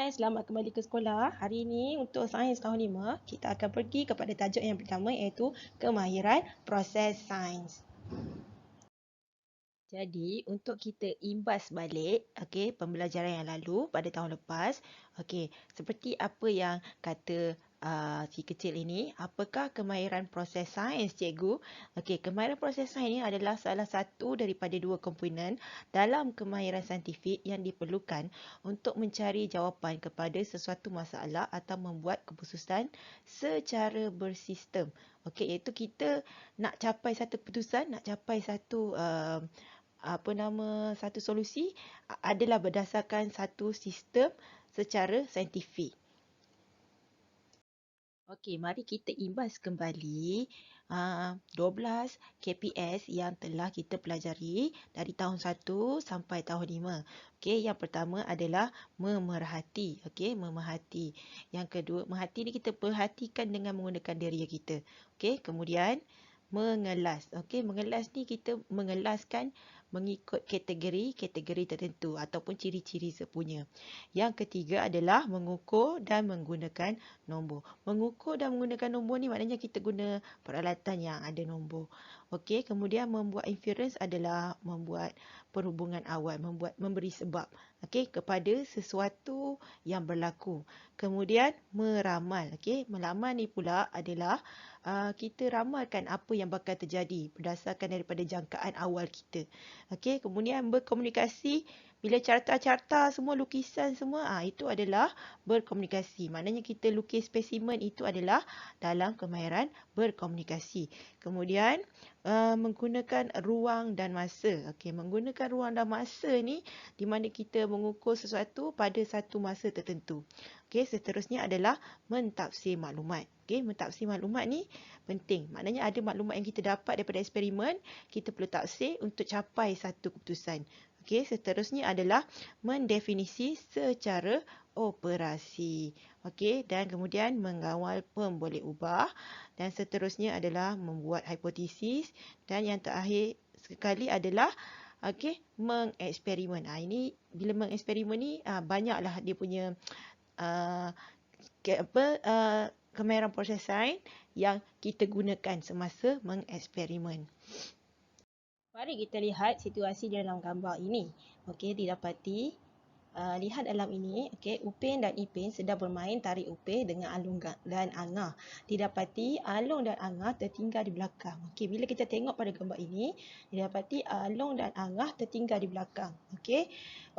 Hai, selamat kembali ke sekolah. Hari ini untuk sains tahun 5, kita akan pergi kepada tajuk yang pertama iaitu kemahiran proses sains. Jadi, untuk kita imbas balik pembelajaran yang lalu pada tahun lepas, seperti apa yang kata si kecil ini, apakah kemahiran proses sains, cikgu? Kemahiran proses sains ini adalah salah satu daripada dua komponen dalam kemahiran saintifik yang diperlukan untuk mencari jawapan kepada sesuatu masalah atau membuat keputusan secara bersistem. Iaitu kita nak capai satu keputusan, nak capai satu solusi adalah berdasarkan satu sistem secara saintifik. Mari kita imbas kembali 12 KPS yang telah kita pelajari dari tahun 1 sampai tahun 5. Yang pertama adalah memerhati. Memerhati. Yang kedua, merhati ni kita perhatikan dengan menggunakan diri kita. Kemudian mengelas. Mengelas ni kita mengelaskan mengikut kategori tertentu ataupun ciri-ciri sepunya. Yang ketiga adalah mengukur dan menggunakan nombor. Mengukur dan menggunakan nombor ni maknanya kita guna peralatan yang ada nombor. Kemudian membuat inference adalah membuat perhubungan awal, memberi sebab kepada sesuatu yang berlaku. Kemudian meramal. Meramal ni pula adalah kita ramalkan apa yang bakal terjadi berdasarkan daripada jangkaan awal kita. Kemudian berkomunikasi, bila carta-carta semua, lukisan semua, itu adalah berkomunikasi. Maknanya kita lukis spesimen itu adalah dalam kemahiran berkomunikasi. Kemudian menggunakan ruang dan masa. Menggunakan ruang dan masa ni di mana kita mengukur sesuatu pada satu masa tertentu. Seterusnya adalah mentafsir maklumat. Mentafsir maklumat ni penting. Maknanya ada maklumat yang kita dapat daripada eksperimen, kita perlu tafsir untuk capai satu keputusan. Seterusnya adalah mendefinisi secara operasi. Dan kemudian mengawal pemboleh ubah. Dan seterusnya adalah membuat hipotesis. Dan yang terakhir sekali adalah mengeksperimen. Ini bila mengeksperimen ni banyaklah dia punya kemahiran proses sains yang kita gunakan semasa mengeksperimen. Mari kita lihat situasi dalam gambar ini. Didapati lihat dalam ini, Upin dan Ipin sedang bermain tarik upin dengan Along dan Angah. Didapati Along dan Angah tertinggal di belakang. Bila kita tengok pada gambar ini, didapati Along dan Angah tertinggal di belakang.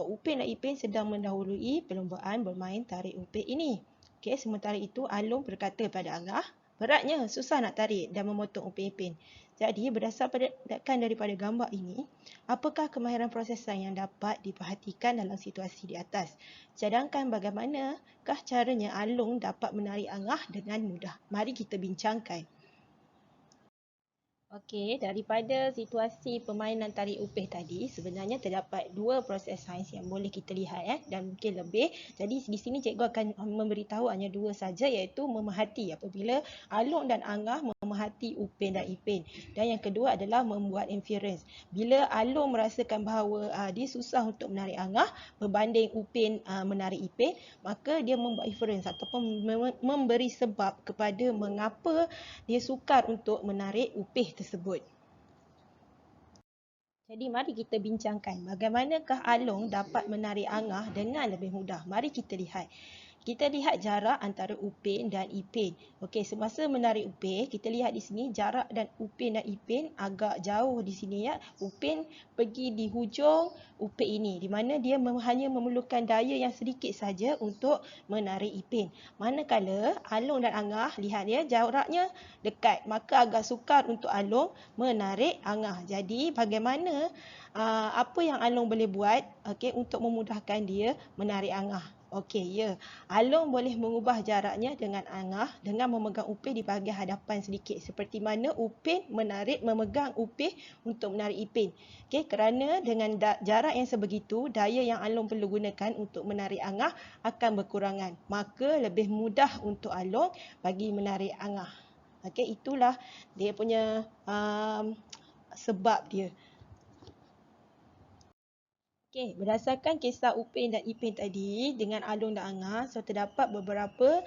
Upin dan Ipin sedang mendahului perlombaan bermain tarik upin ini. Sementara itu Along berkata pada Angah, beratnya, susah nak tarik dan memotong upin Ipin. Jadi, berdasarkan daripada gambar ini, apakah kemahiran proses sains yang dapat diperhatikan dalam situasi di atas? Sedangkan bagaimanakah caranya Along dapat menarik Angah dengan mudah? Mari kita bincangkan. Daripada situasi permainan tarik upih tadi, sebenarnya terdapat dua proses sains yang boleh kita lihat dan mungkin lebih. Jadi di sini cikgu akan memberitahu hanya dua saja, iaitu memerhati apabila Along dan Angah memerhati Upin dan Ipin. Dan yang kedua adalah membuat inference. Bila Along merasakan bahawa dia susah untuk menarik Angah berbanding Upin menarik Ipin, maka dia membuat inference ataupun memberi sebab kepada mengapa dia sukar untuk menarik upih tersebut. Jadi mari kita bincangkan bagaimanakah Along dapat menarik Angah dengan lebih mudah. Mari kita lihat. Kita lihat jarak antara Upin dan Ipin. Semasa menarik upin, kita lihat di sini jarak dan Upin dan Ipin agak jauh di sini ya. Upin pergi di hujung upin ini, di mana dia hanya memerlukan daya yang sedikit saja untuk menarik Ipin. Manakala Along dan Angah, lihat ya, jaraknya dekat, maka agak sukar untuk Along menarik Angah. Jadi bagaimana apa yang Along boleh buat untuk memudahkan dia menarik Angah? Along boleh mengubah jaraknya dengan Angah dengan memegang upih di bahagian hadapan sedikit, seperti mana Upin memegang upih untuk menarik Ipin. Kerana dengan jarak yang sebegitu, daya yang Along perlu gunakan untuk menarik Angah akan berkurangan. Maka lebih mudah untuk Along bagi menarik Angah. Itulah dia punya sebab dia. Okey, berdasarkan kisah Upin dan Ipin tadi dengan Alung dan Angah, so terdapat beberapa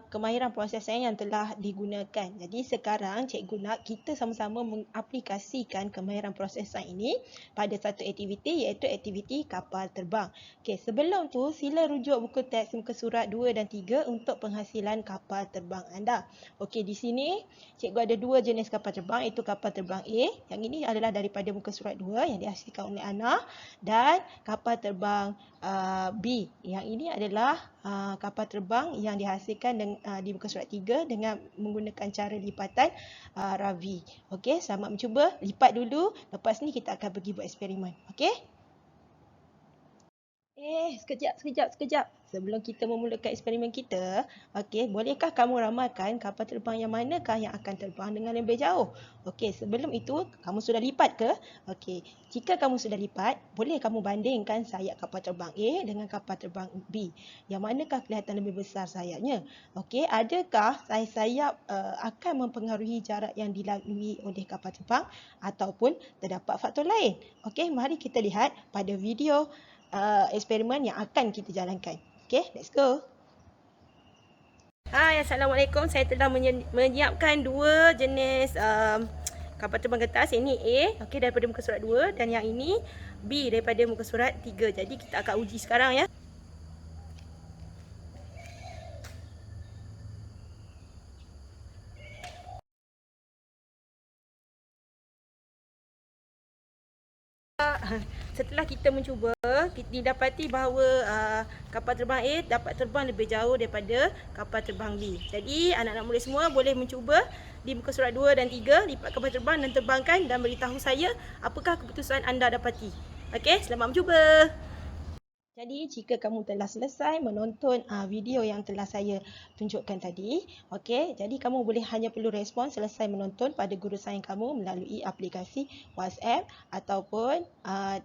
kemahiran proses sains yang telah digunakan. Jadi sekarang cikgu nak kita sama-sama mengaplikasikan kemahiran proses sains ini pada satu aktiviti iaitu aktiviti kapal terbang. Okey, sebelum tu sila rujuk buku teks muka surat 2 dan 3 untuk penghasilan kapal terbang anda. Okey, di sini cikgu ada dua jenis kapal terbang iaitu kapal terbang A. Yang ini adalah daripada muka surat 2 yang dihasilkan oleh Ana. Dan kapal terbang B. Yang ini adalah kapal terbang yang dihasilkan di muka surat 3 dengan menggunakan cara lipatan Ravi. Okey, selamat mencuba. Lipat dulu. Lepas ni kita akan pergi buat eksperimen. Okey? Sekejap. Sebelum kita memulakan eksperimen kita, okey, bolehkah kamu ramalkan kapal terbang yang manakah yang akan terbang dengan lebih jauh? Okey, sebelum itu, kamu sudah lipat ke? Okey, jika kamu sudah lipat, boleh kamu bandingkan sayap kapal terbang A dengan kapal terbang B. Yang manakah kelihatan lebih besar sayapnya? Okey, adakah sayap akan mempengaruhi jarak yang dilalui oleh kapal terbang ataupun terdapat faktor lain? Okey, mari kita lihat pada video eksperimen yang akan kita jalankan. Okay, let's go. Hai, Assalamualaikum. Saya telah menyiapkan dua jenis kapal terbang kertas. Ini A, okay, daripada muka surat 2 dan yang ini B daripada muka surat 3. Jadi kita akan uji sekarang ya. Setelah kita mencuba, didapati bahawa kapal terbang A dapat terbang lebih jauh daripada kapal terbang B. Jadi anak-anak murid semua boleh mencuba di muka surat 2 dan 3, lipat kapal terbang dan terbangkan dan beritahu saya apakah keputusan anda dapati. Okey, selamat mencuba. Jadi jika kamu telah selesai menonton video yang telah saya tunjukkan tadi, okey, jadi kamu boleh hanya perlu respon selesai menonton pada guru sains kamu melalui aplikasi WhatsApp ataupun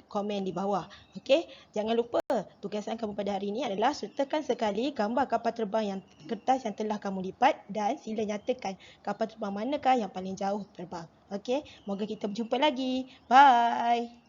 komen di bawah. Okey, jangan lupa tugasan kamu pada hari ini adalah sertakan sekali gambar kapal terbang yang kertas yang telah kamu lipat dan sila nyatakan kapal terbang manakah yang paling jauh terbang. Okey, moga kita berjumpa lagi. Bye.